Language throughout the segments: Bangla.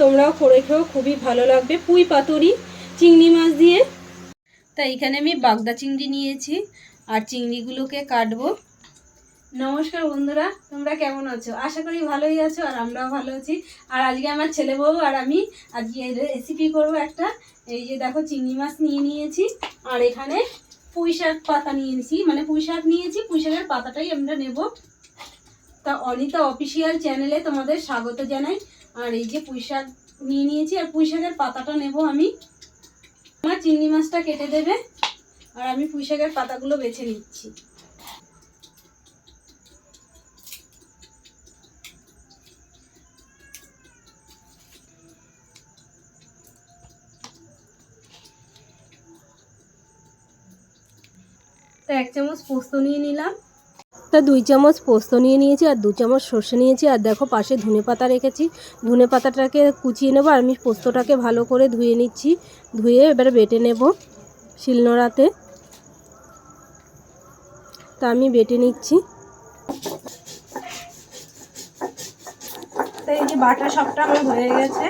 তোমরাও করে খেও, খুবই ভালো লাগবে। পুঁই পাতুরি চিংড়ি মাছ দিয়ে। তাই এখানে আমি বাগদা চিংড়ি নিয়েছি আর চিংড়িগুলোকে কাটবো। নমস্কার বন্ধুরা, তোমরা কেমন আছো? আশা করি ভালোই আছো আর আমরাও ভালো আছি। আর আজকে আমার ছেলে বউ আর আমি আজকে রেসিপি করব একটা। এই যে দেখো, চিংড়ি মাছ নিয়ে নিয়েছি আর এখানে পুঁই শাক পাতা নিয়েছি, মানে পুঁই শাক নিয়েছি, পুঁই শাকের পাতাটাই আমরা নেব। তা অনিতা অফিসিয়াল চ্যানেলে তোমাদের স্বাগত জানাই। আর এই যে পুঁই শাক নিয়ে নিয়েছি আর পুঁই শাকের পাতাটা নেব আমি। আমার চিংড়ি মাছটা কেটে দেবে আর আমি পুঁই শাকের পাতাগুলো বেছে নিচ্ছি। তো 1 চামচ পোস্ত নিয়ে নিলাম। তা 2 চামচ পোস্ত নিয়ে নিয়েছি আর 2 চামচ সর্ষে নিয়েছি। আর দেখো পাশে ধনে পাতা রেখেছি, ধনে পাতাটাকে কুচিয়ে নেবো। আর আমি পোস্তটাকে ভালো করে ধুয়ে নিচ্ছি, ধুয়ে এবারে বেটে নেব শিলনোড়াতে। তা আমি বেটে নিচ্ছি। তো এই যে বাটা সবটা আমার হয়ে গেছে।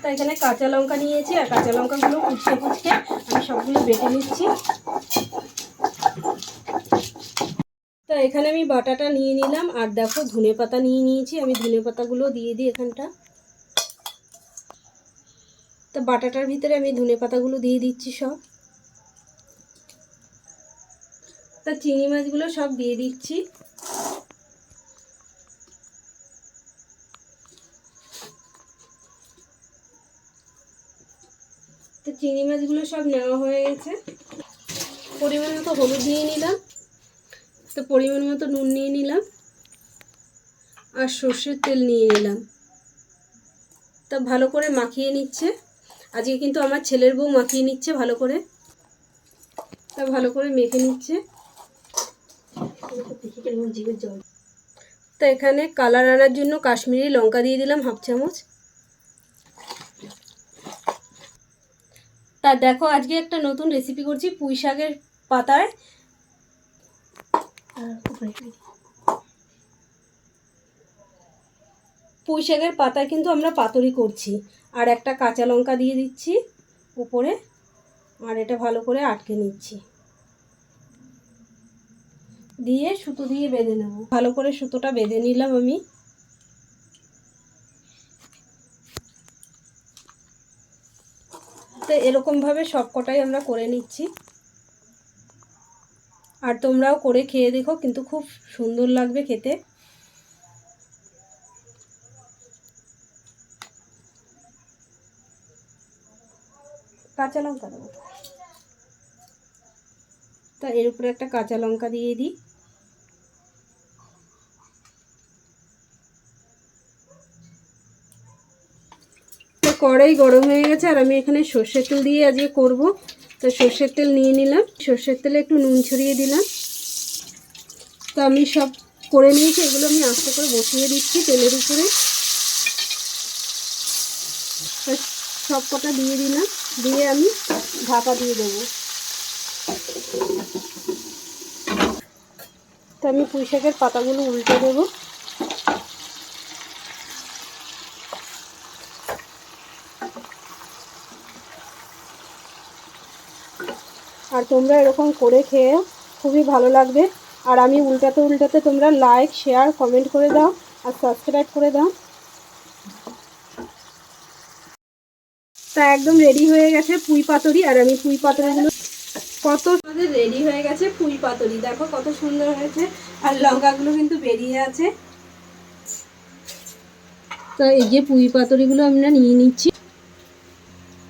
তো এখানে কাঁচা লঙ্কা নিয়েছি আর কাঁচা লঙ্কাগুলো কুচকে কুচকে আমি সবগুলো বেটে নিচ্ছি। তো এখানে আমি বাটাটা নিয়ে নিলাম আর দেখো ধনে পাতা নিয়ে নিয়েছি, আমি ধনে পাতাগুলো দিয়ে দিই এখানটা। তো বাটাটার ভিতরে আমি ধনে পাতাগুলো দিয়ে দিচ্ছি সব। তা চিংড়ি মাছগুলো সব দিয়ে দিচ্ছি। তো চিংড়ি মাছগুলো সব নেওয়া হয়ে গেছে। পরিমাণ মতো হলুদ দিয়ে নিলাম, তো পরিমাণ মতো নুন নিয়ে নিলাম আর সর্ষের তেল নিয়ে নিলাম। তা ভালো করে মাখিয়ে নিচ্ছে। আজকে কিন্তু আমার ছেলের বউ মাখিয়ে নিচ্ছে ভালো করে। তা ভালো করে মেখে নিচ্ছে। তো এখানে কালার আনার জন্য কাশ্মীরি লঙ্কা দিয়ে দিলাম 1/2 চামচ। তা দেখো, আজকে একটা নতুন রেসিপি করছি পুঁই শাকের পাতায়। পুঁই শাকের পাতায় কিন্তু আমরা পাতুরি করছি। আর একটা কাঁচা লঙ্কা দিয়ে দিচ্ছি উপরে, আর এটা ভালো করে আটকে নিচ্ছি, দিয়ে সুতো দিয়ে বেঁধে নেব। ভালো করে সুতোটা বেঁধে নিলাম আমি। তো এরকমভাবে সব কটাই আমরা করে নিচ্ছি। আর তোমরাও করে খেয়ে দেখো, কিন্তু খুব সুন্দর লাগবে খেতে। কাঁচা লঙ্কা দেবো, তা এর উপরে একটা কাঁচা লঙ্কা দিয়ে দিই। তো কড়াই গরম হয়ে গেছে আর আমি এখানে সর্ষের তেল দিয়ে আজকে করব। তো সর্ষের তেল নিয়ে নিলাম, সর্ষের তেলে একটু নুন ছড়িয়ে দিলাম। তো আমি সব করে নিয়েছি, এগুলো আমি আস্তে করে বসিয়ে দিচ্ছি তেলের উপরে। সব কটা দিয়ে দিলাম, দিয়ে আমি ঢাকা দিয়ে দেবো। তো আমি পুঁই শাকের পাতাগুলো উল্টে দেবো। আর তোমরা এরকম করে খেয়ে খুবই ভালো লাগবে। আর আমি উল্টাতে উল্টাতে তোমরা লাইক, শেয়ার, কমেন্ট করে দাও আর সাবস্ক্রাইব করে দাও। তা একদম রেডি হয়ে গেছে পুঁই পাতুরি। আর আমি পুঁই পাতুরিগুলো কত আমাদের রেডি হয়ে গেছে পুঁই পাতুরি, দেখো কত সুন্দর হয়েছে। আর লঙ্কাগুলো কিন্তু বেরিয়ে আছে। তো এই যে পুঁই পাতুরিগুলো আমরা নিয়ে নিচ্ছি।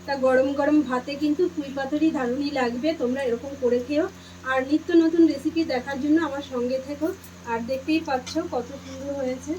তা গরম গরম ভাতে কিন্তু পুঁই পাতুরি দারুণই লাগবে, তোমরা এরকম করে খেও। আর নিত্য নতুন রেসিপি দেখার জন্য আমার সঙ্গে থেকো। আর দেখতেই পাচ্ছ কত সুন্দর হয়েছে।